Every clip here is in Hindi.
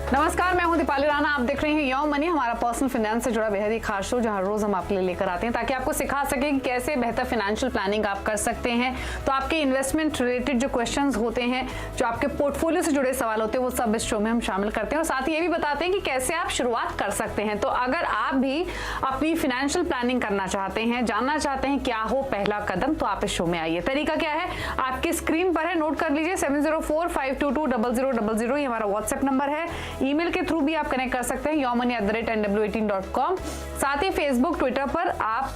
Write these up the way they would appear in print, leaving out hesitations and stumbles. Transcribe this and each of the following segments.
नमस्कार, मैं हूं दीपाली राणा। आप देख रहे हैं यो मनी, हमारा पर्सनल फाइनेंस से जुड़ा बेहद ही खास शो जहां रोज हम आपके लिए लेकर आते हैं ताकि आपको सिखा सके कि कैसे बेहतर फाइनेंशियल प्लानिंग आप कर सकते हैं। तो आपके इन्वेस्टमेंट रिलेटेड जो क्वेश्चंस होते हैं, जो आपके पोर्टफोलियो से जुड़े सवाल होते हैं, वो सब इस शो में हम शामिल करते हैं और साथ ही ये भी बताते हैं कि कैसे आप शुरुआत कर सकते हैं। तो अगर आप भी अपनी फाइनेंशियल प्लानिंग करना चाहते हैं, जानना चाहते हैं क्या हो पहला कदम, तो आप इस शो में आइए। तरीका क्या है, आपकी स्क्रीन पर है, नोट कर लीजिए। 7045220000 ये हमारा व्हाट्सएप नंबर है। ईमेल के थ्रू भी आप कनेक्ट कर सकते हैं yomoney@nw18.com। साथ ही फेसबुक, ट्विटर पर आप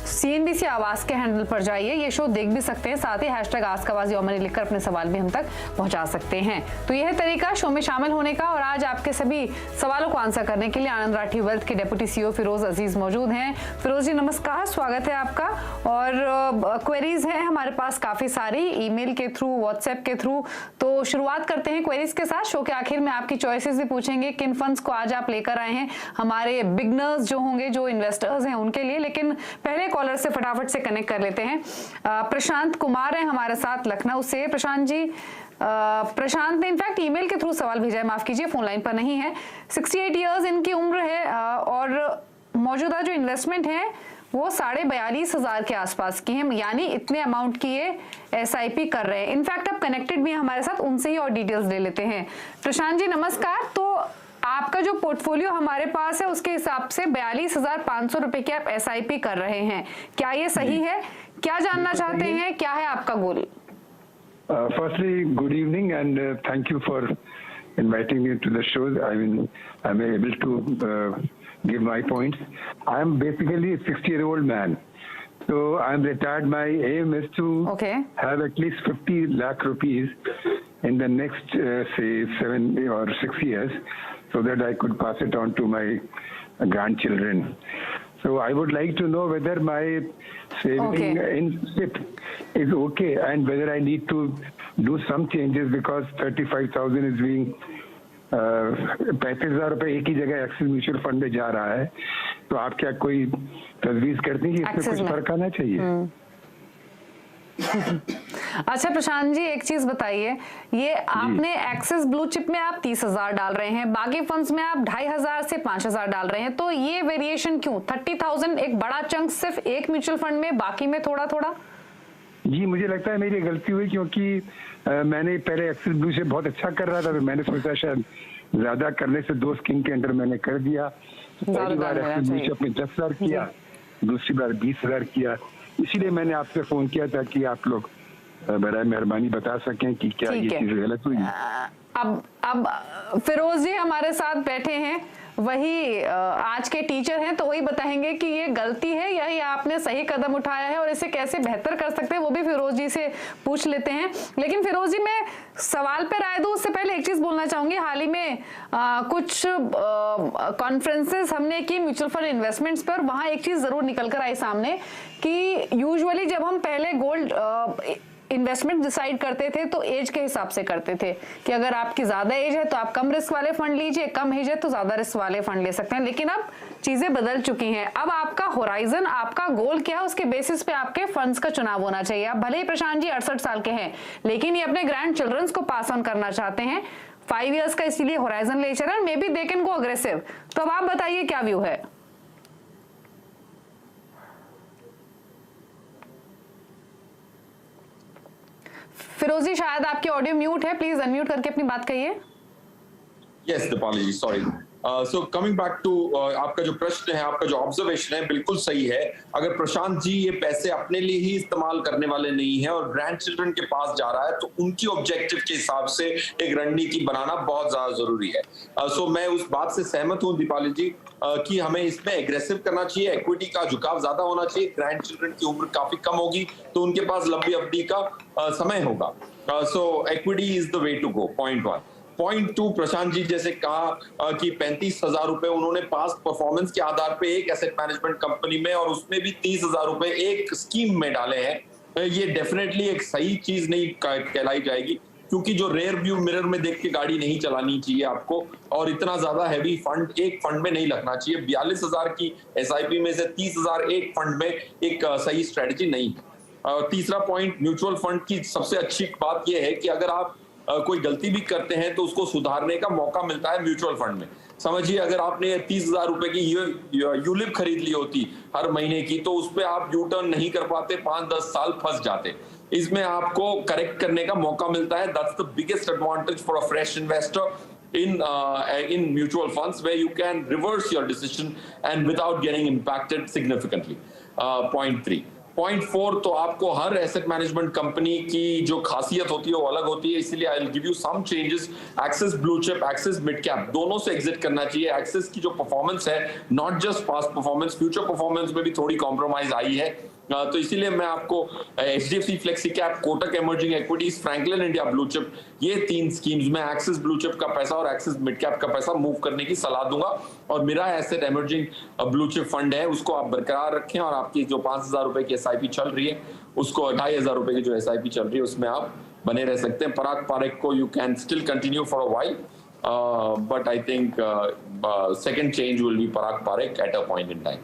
CNBC आवाज के हैंडल पर जाइए, ये शो देख भी सकते हैं। साथ ही #AskAwazYoMoney लिखकर अपने सवाल भी हम तक पहुंचा सकते हैं। तो यह है तरीका शो में शामिल होने का। और आज आपके सभी सवालों को आंसर करने के लिए आनंद राठी वेल्थ के डेप्यूटी CEO फिरोज अजीज मौजूद हैं। फिरोज जी नमस्कार, स्वागत है आपका। और क्वेरीज हैं हमारे पास काफी सारी, ईमेल के थ्रू, व्हाट्सएप के थ्रू। तो शुरुआत करते हैं क्वेरीज के साथ। शो के आखिर में आपकी चॉइसेस भी पूछेंगे, किन फंड्स को आज आप लेकर आए हैं हमारे बिगनर्स जो होंगे, जो इन्वेस्टर्स हैं उनके लिए। लेकिन पहले कॉलर से फटाफट से कनेक्ट कर लेते हैं। प्रशांत कुमार हैं हमारे साथ लखनऊ से। प्रशांत जी, प्रशांत ने इनफैक्ट ईमेल के थ्रू सवाल भेजा है, माफ कीजिए, फोन लाइन पर नहीं है। 68 इयर्स इनकी उम्र है और मौजूदा जो इन्वेस्टमेंट है वो 42,500 के आसपास की है, यानी इतने अमाउंट की ये SIP कर रहे हैं। इनफैक्ट आप कनेक्टेड भी हैं हमारे साथ, उनसे ही और डिटेल्स ले लेते हैं। प्रशांत जी नमस्कार। तो आपका जो पोर्टफोलियो हमारे पास है उसके हिसाब से 42,500 रुपए की आप SIP कर रहे हैं, क्या ये सही है? क्या जानना चाहते हैं, क्या है आपका गोल? Firstly, good evening and thank you for inviting me to the show. I mean, I'm able to give my points. I am basically a 60-year-old man. So I'm retired. My aim is to have at least 50 lakh rupees in the next, say, 7 or 6 years, so that I could pass it on to my grandchildren. So I would like to know whether my saving in SIP is okay and whether I need to do some changes because 35,000 is being 35,000 रुपए एक ही जगह एक्सिस म्यूचुअल फंड में जा रहा है। तो आप क्या कोई तजवीज करती हैं कि इसमें कुछ फर्क आना चाहिए? अच्छा प्रशांत जी, एक चीज बताइए, ये आपने एक्सिस ब्लू चिप में आप 30,000 डाल रहे हैं, बाकी फंड्स में आप 2,500 से 5,000 डाल रहे हैं, तो ये वेरिएशन क्यों? 30,000 एक बड़ा चंक सिर्फ एक म्यूचुअल फंड में, बाकी में थोड़ा थोड़ा? जी मुझे लगता है मेरी गलती हुई, क्योंकि मैंने पहले एक्सिस ब्लू से बहुत अच्छा कर रहा था, तो मैंने सोचा शायद ज्यादा करने से 2 स्कीम के अंदर मैंने कर दिया। पहली बार एक्सिस ब्लू से अपने 10,000 किया, दूसरी बार 20,000 किया। इसीलिए मैंने आपसे फोन किया था कि आप लोग बराए मेहरबानी बता सकें कि क्या ये चीज गलत हुई। अब फिरोज जी हमारे साथ बैठे हैं, वही आज के टीचर हैं, तो वही बताएंगे कि ये गलती है या ये आपने सही कदम उठाया है और इसे कैसे बेहतर कर सकते हैं, वो भी फिरोज जी से पूछ लेते हैं। लेकिन फिरोज जी, मैं सवाल पे राय दूं उससे पहले एक चीज बोलना चाहूंगी। हाल ही में कुछ कॉन्फ्रेंसेस हमने की म्यूचुअल फंड इन्वेस्टमेंट्स पर, वहां एक चीज जरूर निकल कर आई सामने कि यूजुअली जब हम पहले गोल्ड इन्वेस्टमेंट डिसाइड करते थे तो एज के हिसाब से करते थे कि अगर आपकी ज्यादा एज है तो आप कम रिस्क वाले फंड लीजिए, कम एज है तो ज्यादा रिस्क वाले फंड ले सकते हैं। लेकिन अब चीजें बदल चुकी हैं। अब आपका होराइजन, आपका गोल क्या है, उसके बेसिस पे आपके फंड्स का चुनाव होना चाहिए। आप भले ही प्रशांत जी 68 साल के हैं, लेकिन ये अपने ग्रैंड चिल्ड्रंस को पास ऑन करना चाहते हैं। 5 इयर्स का इसीलिए होराइजन ले चल रहे हैं, may be they can go aggressive. तो अब आप बताइए क्या व्यू है? फिरोजी, शायद आपकी ऑडियो म्यूट है, प्लीज अनम्यूट करके अपनी बात कहिए। Yes Deepali ji, sorry. So coming back to आपका जो प्रश्न है, आपका जो ऑब्जर्वेशन है, बिल्कुल सही है। अगर प्रशांत जी ये पैसे अपने लिए ही इस्तेमाल करने वाले नहीं है और ग्रैंड चिल्ड्रन के पास जा रहा है, तो उनकी ऑब्जेक्टिव के हिसाब से एक रणनीति बनाना बहुत ज्यादा जरूरी है। सो मैं उस बात से सहमत हूँ दीपाली जी कि हमें इसमें एग्रेसिव करना चाहिए, इक्विटी का झुकाव ज्यादा होना चाहिए। ग्रैंड चिल्ड्रन की उम्र काफी कम होगी तो उनके पास लंबी अवधि का समय होगा। So equity is the way to go, point 1। Point 2, Prashant ji जैसे कहा कि 35,000 रुपए उन्होंने पास्ट परफॉर्मेंस के आधार पे एक एसेट मैनेजमेंट कंपनी में और उसमें भी 30,000 रुपए एक स्कीम में डाले हैं, ये डेफिनेटली एक सही चीज नहीं कहलाई जाएगी, क्योंकि जो रेयर व्यू मिरर में देख के गाड़ी नहीं चलानी चाहिए आपको, और इतना ज्यादा हैवी फंड एक फंड में नहीं लगना चाहिए। 42,000 की SIP में से 30,000 एक फंड में एक सही स्ट्रेटेजी नहीं है। तीसरा पॉइंट, म्यूचुअल फंड की सबसे अच्छी बात यह है कि अगर आप कोई गलती भी करते हैं तो उसको सुधारने का मौका मिलता है म्यूचुअल फंड में। समझिए अगर आपने 30,000 रुपए की यूलिप खरीद ली होती हर महीने की, तो उस पर आप यू टर्न नहीं कर पाते, 5-10 साल फंस जाते। इसमें आपको करेक्ट करने का मौका मिलता है। That's the biggest advantage for a fresh investor in mutual funds, where you can reverse your decision and without getting impacted significantly. Point 3. Point 4, तो आपको हर एसेट मैनेजमेंट कंपनी की जो खासियत होती है वो अलग होती है, इसीलिए I will give you some changes. Axis blue chip, Axis mid cap, दोनों से एग्जिट करना चाहिए। एक्सिस की जो परफॉर्मेंस है, not just passed performance, future performance में भी थोड़ी कॉम्प्रोमाइज आई है। तो इसीलिए मैं आपको HDFC flexi cap, Kotak emerging equities, Franklin India blue chip, ये 3 स्कीम्स में एक्सिस ब्लू चिप का पैसा और एक्सिस मिड कैप का पैसा मूव करने की सलाह दूंगा। और मेरा asset emerging blue chip fund है, उसको आप बरकरार रखें और आपकी जो 5,000 रुपए की SIP चल रही है, उसको 2,500 रुपए की जो SIP चल रही है उसमें आप बने रह सकते हैं। पराग पारेख को you can still continue for a while, but I think second change will be Parag Parekh at a point in time.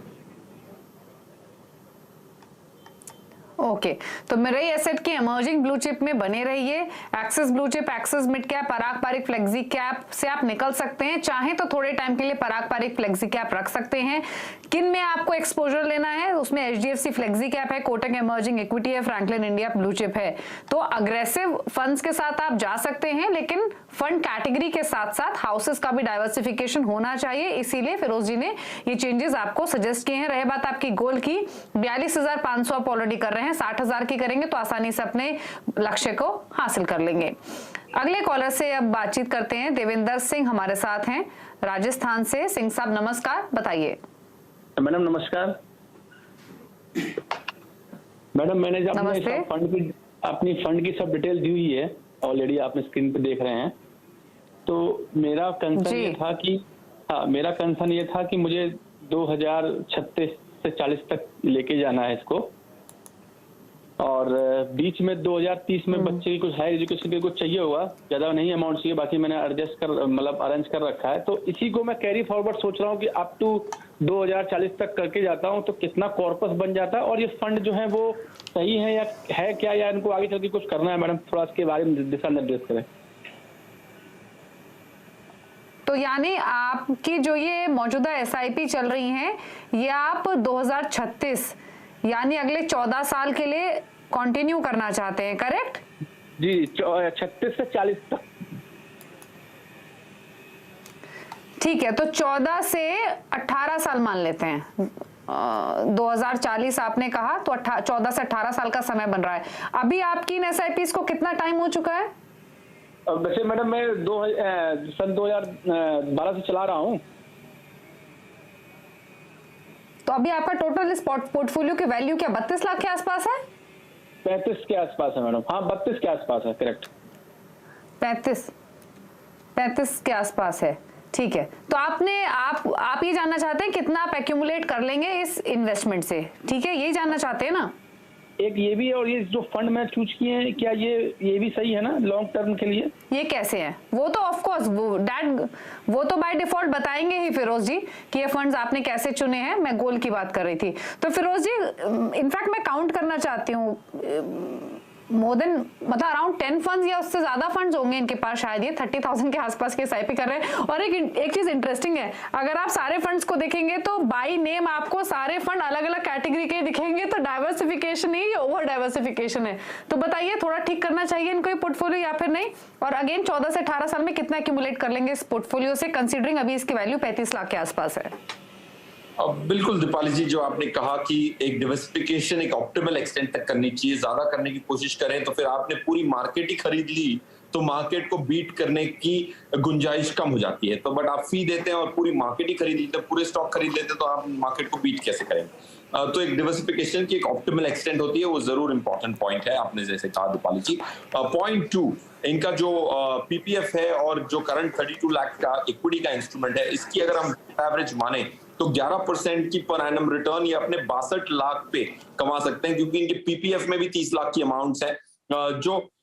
Okay तो मेरे एसेट के इमर्जिंग ब्लू चिप में बने रहिए। Axis blue chip, Axis mid cap, Parag Parekh flexi cap से आप निकल सकते हैं। चाहे तो थोड़े टाइम के लिए पराग पारेख फ्लेक्सी कैप रख सकते हैं। किन में आपको एक्सपोजर लेना है, उसमें HDFC फ्लेक्सी कैप है, कोटक इमर्जिंग इक्विटी है, फ्रैंकलिन इंडिया ब्लू चिप है। तो अग्रेसिव फंड्स के साथ आप जा सकते हैं, लेकिन फंड कैटेगरी के साथ साथ हाउसेस का भी डाइवर्सिफिकेशन होना चाहिए। इसीलिए फिरोज जी ने ये चेंजेस आपको सजेस्ट किए हैं। रहे बात आपकी गोल की, 42,500 आप ऑलरेडी कर रहे हैं, 60,000 की करेंगे तो आसानी से अपने लक्ष्य को हासिल कर लेंगे। अगले कॉलर से अब बातचीत करते हैं। देवेंद्र सिंह हमारे साथ हैं राजस्थान से। सिंह साहब नमस्कार, बताइए। मैडम नमस्कार। मैडम मैंने जब अपनी फंड की सब डिटेल दी हुई है, ऑलरेडी आपने स्क्रीन पे देख रहे हैं। तो मेरा कंसर्न ये था कि मुझे 2036 से 40 तक लेके जाना है इसको, और बीच में 2030 में बच्चे की कुछ हायर एजुकेशन के कुछ चाहिए होगा, ज्यादा नहीं अमाउंट चाहिए, बाकी मैंने एडजस्ट कर अरेंज कर रखा है। तो इसी को मैं कैरी फॉरवर्ड सोच रहा हूँ कि अप टू 2040 तक करके जाता हूँ तो कितना कॉर्पस बन जाता है, और ये फंड जो है वो सही है या है क्या, या इनको आगे चल के कुछ करना है। मैडम थोड़ा इसके बारे में दिशा निर्देश करें। तो यानी आपकी जो ये मौजूदा SIP चल रही हैं, ये आप 2036 यानी अगले 14 साल के लिए कंटिन्यू करना चाहते हैं, करेक्ट? जी, 36 से 40 तक। ठीक है, तो 14 से 18 साल मान लेते हैं। 2040 आपने कहा, तो 14 से 18 साल का समय बन रहा है। अभी आपकी इन SIPs को कितना टाइम हो चुका है? वैसे मैडम मैं सन 2012 से चला रहा हूँ। तो अभी आपका टोटल इस पोर्टफोलियो की वैल्यू क्या 32 लाख के आसपास है? 35 के आसपास है मैडम। हाँ 32 के आसपास है, करेक्ट। 35 के आसपास है, ठीक है। तो आप ये जानना चाहते हैं कितना आप एक्यूमुलेट कर लेंगे इस इन्वेस्टमेंट से, ठीक है? यही जानना चाहते हैं ना? एक ये भी है, और ये जो फंड में चूज किए हैं, क्या ये भी सही है ना लॉन्ग टर्म के लिए? ये कैसे है? वो तो ऑफ कोर्स वो तो बाय डिफॉल्ट बताएंगे ही फिरोज जी कि ये फंड्स आपने कैसे चुने हैं। मैं गोल की बात कर रही थी। तो फिरोज जी, इनफैक्ट मैं काउंट करना चाहती हूँ, मोर देन मतलब अराउंड 10 फंड्स या उससे ज्यादा फंड्स होंगे इनके पास, शायद ये 30,000 के आसपास के SIP कर रहे हैं। और एक चीज इंटरेस्टिंग है, अगर आप सारे फंड्स को देखेंगे तो बाय नेम आपको सारे फंड अलग अलग कैटेगरी के दिखेंगे। तो डाइवर्सिफिकेशन नहीं, ये ओवर डाइवर्सिफिकेशन है। तो बताइए, थोड़ा ठीक करना चाहिए इनको ये पोर्टफोलियो या फिर नहीं? और अगेन 14 से 18 साल में कितना एक्यूमुलेट कर लेंगे इस पोर्टफोलियो से, कंसिडरिंग अभी इसकी वैल्यू 35 लाख के आसपास है? बिल्कुल दीपाली जी, जो आपने कहा कि एक डिवर्सिफिकेशन एक ऑप्टिमल एक्सटेंट तक करनी चाहिए, ज्यादा करने की कोशिश करें तो फिर आपने पूरी मार्केट ही खरीद ली तो मार्केट को बीट करने की गुंजाइश कम हो जाती है। तो बट आप फी देते हैं और पूरी मार्केट ही खरीद लेते हैं, पूरे स्टॉक खरीद लेते हैं, तो आप मार्केट को बीट कैसे करेंगे? तो एक डिवर्सिफिकेशन की एक ऑप्टिमल एक्सटेंट होती है, वो जरूर इंपॉर्टेंट पॉइंट है, आपने जैसे कहा दीपाली जी। पॉइंट 2, इनका जो PPF है और जो करंट 32 लाख का इक्विटी का इंस्ट्रूमेंट है, इसकी अगर हम एवरेज माने तो 11% की पर एनम रिटर्न ये अपने 62 लाख पे कमा सकते हैं, क्योंकि इनके PPF में भी 30 लाख की अमाउंट्स है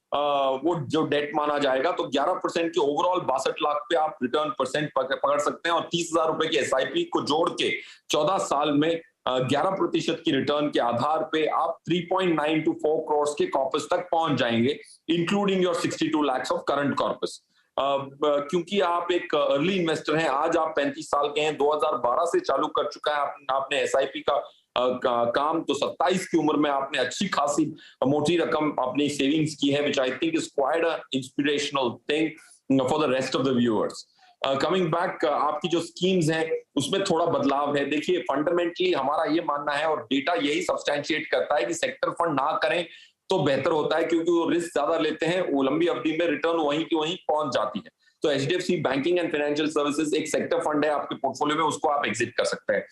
वो जो डेट माना जाएगा। तो 11% की ओवरऑल 62 लाख पे आप रिटर्न परसेंट पकड़ सकते हैं, और 30,000 रुपए की SIP को जोड़ के 14 साल में 11% की रिटर्न के आधार पे आप 3.9 to 4 करोड़ के कॉर्पस तक पहुंच जाएंगे, including your 62 lakhs of current corpus. क्योंकि आप एक अर्ली इन्वेस्टर हैं, आज आप 35 साल के हैं, 2012 से चालू कर चुका है आपने एसआईपी का काम, तो 27 की उम्र में आपने अच्छी खासी मोटी रकम अपनी सेविंग्स की है, which I think is quite a inspirational thing for the rest of the viewers. Coming back, आपकी जो स्कीम्स हैं उसमें थोड़ा बदलाव है। देखिए, फंडामेंटली हमारा ये मानना है और डेटा यही सब्सटैंशिएट करता है कि सेक्टर फंड ना करें तो बेहतर होता है, क्योंकि वो रिस्क ज्यादा लेते हैं, वो लंबी अवधि में रिटर्न वहीं की वहीं पहुंच जाती है। तो HDFC banking and financial services एक सेक्टर फंड है आपके पोर्टफोलियो में, उसको आप एग्जिट कर सकते हैं।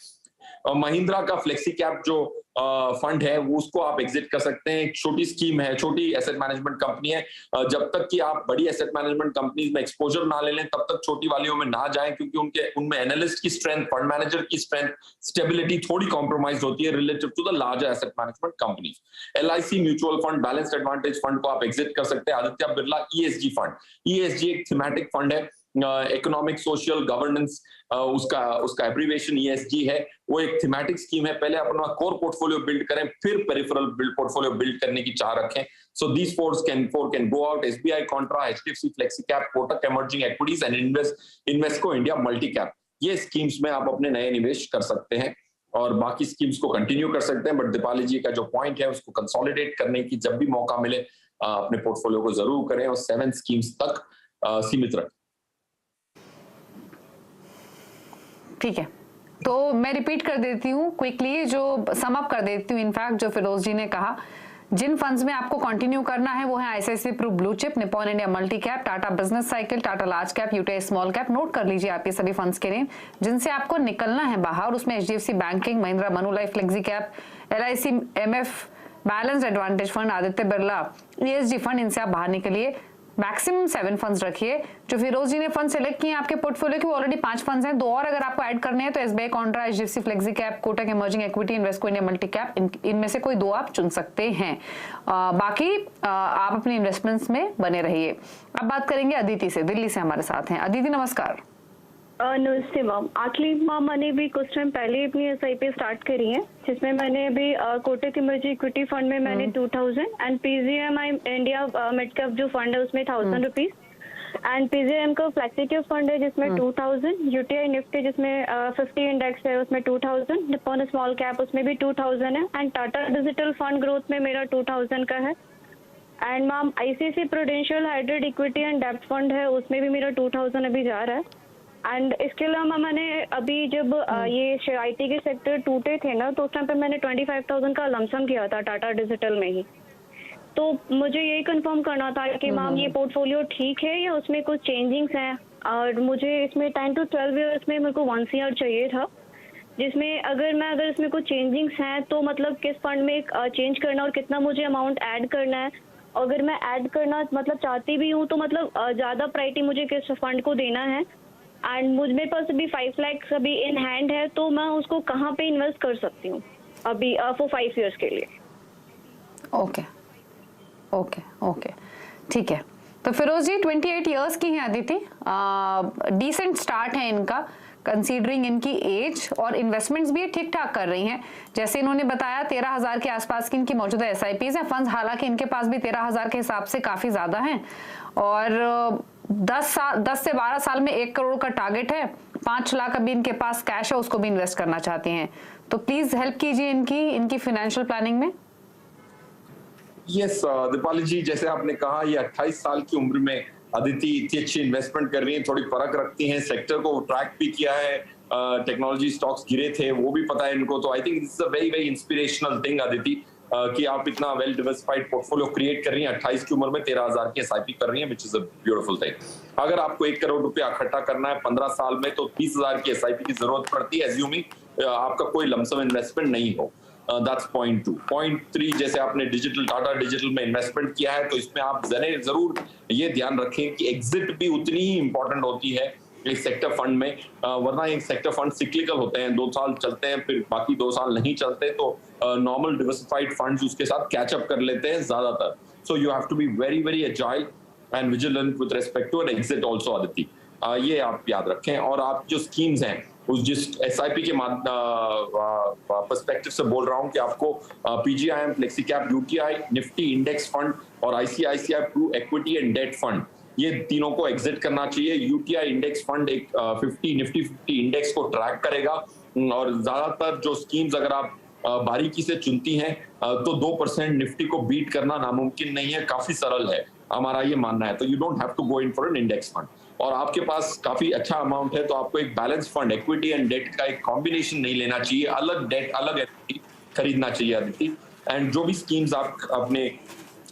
महिंद्रा का फ्लेक्सी कैप जो फंड है वो उसको आप एग्जिट कर सकते हैं। एक छोटी स्कीम है, छोटी एसेट मैनेजमेंट कंपनी है, जब तक कि आप बड़ी एसेट मैनेजमेंट कंपनीज में एक्सपोजर ना ले लें तब तक छोटी वालियों में ना जाएं, क्योंकि उनमें एनालिस्ट की स्ट्रेंथ, फंड मैनेजर की स्ट्रेंथ, स्टेबिलिटी थोड़ी कॉम्प्रोमाइज होती है relative to the larger asset management companies. LIC mutual fund, balanced advantage fund को आप एग्जिट कर सकते हैं। Aditya Birla ESG fund, ESG एक थीमेटिक फंड है, इकोनॉमिक सोशल गवर्नेंस उसका एब्रीविएशन ईएसजी है। वो एक थीमेटिक स्कीम है, पहले अपना कोर पोर्टफोलियो बिल्ड करें, फिर पेरिफेरल पोर्टफोलियो बिल्ड करने की चाह रखें। So these four can go out: SBI contra, HDFC flexi cap, Kotak emerging equities and Invesco India multi cap. ये स्कीम्स में आप अपने नए निवेश कर सकते हैं और बाकी स्कीम्स को कंटिन्यू कर सकते हैं। बट दीपाली जी का जो पॉइंट है उसको कंसोलिडेट करने की जब भी मौका मिले अपने पोर्टफोलियो को जरूर करें और 7 स्कीम्स तक सीमित रखें। ठीक है, तो मैं रिपीट कर देती हूँ क्विकली, जो सम अप कर देती हूँ इनफैक्ट जो फिरोज जी ने कहा। जिन फंड्स में आपको कंटिन्यू करना है वो है ICICI Pru blue chip, Nippon India multi cap, Tata business cycle, Tata large cap, UTI small cap. Note कर लीजिए आप ये सभी फंड्स के नेम जिनसे आपको निकलना है बाहर। उसमें HDFC banking, Mahindra Manulife flexi cap, LIC MF, balance advantage fund, Aditya Birla ESG fund, इनसे आप बाहर निकलिए। मैक्सिमम 7 फंड्स रखिए। जो फिरोज जी ने फंड सेलेक्ट किए हैं आपके पोर्टफोलियो के, वो ऑलरेडी 5 फंड्स हैं, 2 और अगर आपको ऐड करने हैं तो SBI contra, HDFC flexi cap, Kotak emerging equity, Invesco India multi cap, इनमें से कोई 2 आप चुन सकते हैं। बाकी आप अपने इन्वेस्टमेंट्स में बने रहिए। अब बात करेंगे अदिति से, दिल्ली से हमारे साथ हैं। अदिति नमस्कार। नमस्ते मैम। एक्चुअली मैम मैंने भी कुछ टाइम पहले अपनी एसआईपी स्टार्ट करी है, जिसमें मैंने अभी कोटक इमर्जिंग इक्विटी फंड में मैंने 2000 and BGMI India mid cap जो फंड है उसमें 1000 रुपीज, एंड पीजीएम का फ्लेक्सी कैप फंड है जिसमें 2000, यूटीआई निफ्टी जिसमें 50 इंडेक्स है उसमें 2000, निप्पॉन स्मॉल कैप उसमें भी 2000 है, and Tata digital fund growth में मेरा 2000 का है। And ma'am ICICI prudential hybrid equity and डेब्ट फंड है उसमें भी मेरा 2000 अभी जा रहा है। एंड इसके अलावा मैंने अभी जब ये आईटी के सेक्टर टूटे थे ना, तो उस टाइम पे मैंने 25,000 का लमसम किया था टाटा डिजिटल में ही। तो मुझे यही कंफर्म करना था कि मैम ये पोर्टफोलियो ठीक है या उसमें कुछ चेंजिंग्स हैं, और मुझे इसमें 10 to 12 ईयर्स में मेरे को 1 CR चाहिए था, जिसमें अगर इसमें कुछ चेंजिंग्स हैं तो मतलब किस फंड में चेंज करना और कितना मुझे अमाउंट ऐड करना है। अगर मैं ऐड करना मतलब चाहती भी हूँ तो मतलब ज़्यादा प्रायोरिटी मुझे किस फंड को देना है, एंड मुझ मेरे पास अभी 5 लाख अभी इन हैंड है, तो मैं उसको कहाँ पे इन्वेस्ट कर सकती हूँ अभी फॉर 5 इयर्स के लिए। ओके ओके ओके, ठीक है। तो फिरोज जी 28 इयर्स की हैं अदिति, डिसेंट स्टार्ट है इनका कंसीडरिंग इनकी एज, और इन्वेस्टमेंट्स भी ठीक ठाक कर रही हैं। जैसे इन्होंने बताया 13,000 के आसपास की इनकी मौजूदा एसआईपीज हैं। फंड्स हालांकि इनके पास भी 13,000 के हिसाब से काफी ज्यादा हैं, और 10 से 12 साल में 1 करोड़ का टारगेट है। 5 लाख अभी इनके पास कैश है, उसको भी इन्वेस्ट करना चाहती हैं, तो प्लीज हेल्प कीजिए इनकी फाइनेंशियल प्लानिंग में। यस दीपाली जी, जैसे आपने कहा ये 28 साल की उम्र में अदिति इतनी अच्छी इन्वेस्टमेंट कर रही है, थोड़ी फर्क रखती हैं, सेक्टर को ट्रैक भी किया है, टेक्नोलॉजी स्टॉक्स गिरे थे वो भी पता है इनको। तो I think this is a very very inspirational thing Aditi, कि आप इतना वेल डिवर्सिफाइड पोर्टफोलियो क्रिएट कर रही हैं। 28 की उम्र में 13,000 की एसआईपी कर रही हैं, which is a beautiful thing. अगर आपको 1 करोड़ रुपया इकट्ठा करना है 15 साल में, तो 30,000 की एसआईपी की जरूरत पड़ती है, एज्यूमिंग आपका कोई लमसम इन्वेस्टमेंट नहीं हो। That's point 2। पॉइंट 3, जैसे आपने टाटा डिजिटल में इन्वेस्टमेंट किया है, तो इसमें आप जरूर ये ध्यान रखें कि एग्जिट भी उतनी ही इंपॉर्टेंट होती है एक सेक्टर फंड में, वरना एक सेक्टर फंड सिक्लिकल होते हैं, 2 साल चलते हैं फिर बाकी 2 साल नहीं चलते, तो नॉर्मल डिवर्सिफाइड फंड्स उसके साथ कैच अप कर लेते हैं ज्यादातर। So you have to be very very agile and vigilant with respect to an exit also Aditi, ये आप याद रखें। और आप जो स्कीम्स हैं उस जिस SIP के पर्सपेक्टिव से बोल रहा हूं कि आपको PGIM, flexi cap, UTI, Nifty index fund और ICICI Pru equity and debt fund, ये तीनों को एग्जिट करना चाहिए। UTI इंडेक्स फंड एक निफ्टी 50 इंडेक्स को ट्रैक करेगा और ज्यादातर जो स्कीम्स अगर आप बारीकी से चुनती हैं तो 2% निफ्टी को बीट करना नामुमकिन नहीं है, काफी सरल है, हमारा ये मानना है। तो you don't have to go in for an index fund. और आपके पास काफी अच्छा अमाउंट है तो आपको एक balance fund, equity and debt का एक कॉम्बिनेशन नहीं लेना चाहिए, अलग डेट अलग इक्विटी खरीदना चाहिए अदिति। एंड जो भी स्कीम्स आप अपने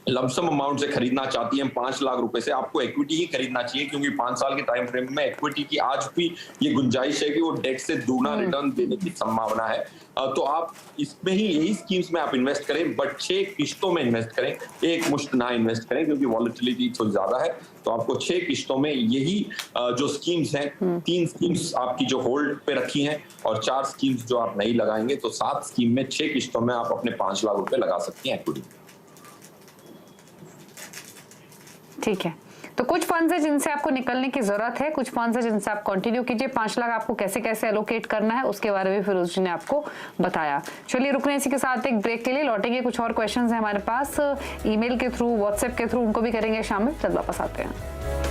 लमसम अमाउंट से खरीदना चाहती हैं 5 लाख रुपए से, आपको इक्विटी ही खरीदना चाहिए, क्योंकि 5 साल के टाइम फ्रेम में इक्विटी की आज भी ये गुंजाइश है कि वो डेट से दुगना रिटर्न देने की संभावना है। तो आप इसमें ही यही स्कीम्स में आप इन्वेस्ट करें, बट 6 किश्तों में इन्वेस्ट करें, एक मुश्त ना इन्वेस्ट करें, क्योंकि वॉलेटिलिटी थोड़ी ज्यादा है। तो आपको 6 किश्तों में यही जो स्कीम्स हैं, 3 स्कीम्स आपकी जो होल्ड पे रखी हैं और 4 स्कीम्स जो आप नहीं लगाएंगे, तो 7 स्कीम में 6 किश्तों में आप अपने 5 लाख रुपए लगा सकती हैं इक्विटी। ठीक है, तो कुछ फंड्स है जिनसे आपको निकलने की जरूरत है, कुछ फंड्स है जिनसे आप कंटिन्यू कीजिए। 5 लाख आपको कैसे कैसे एलोकेट करना है उसके बारे में फिरोज जी ने आपको बताया। चलिए रुकने इसी के साथ एक ब्रेक के लिए, लौटेंगे। कुछ और क्वेश्चंस हैं हमारे पास ईमेल के थ्रू, व्हाट्सएप के थ्रू, उनको भी करेंगे शामिल। चल वापस आते हैं।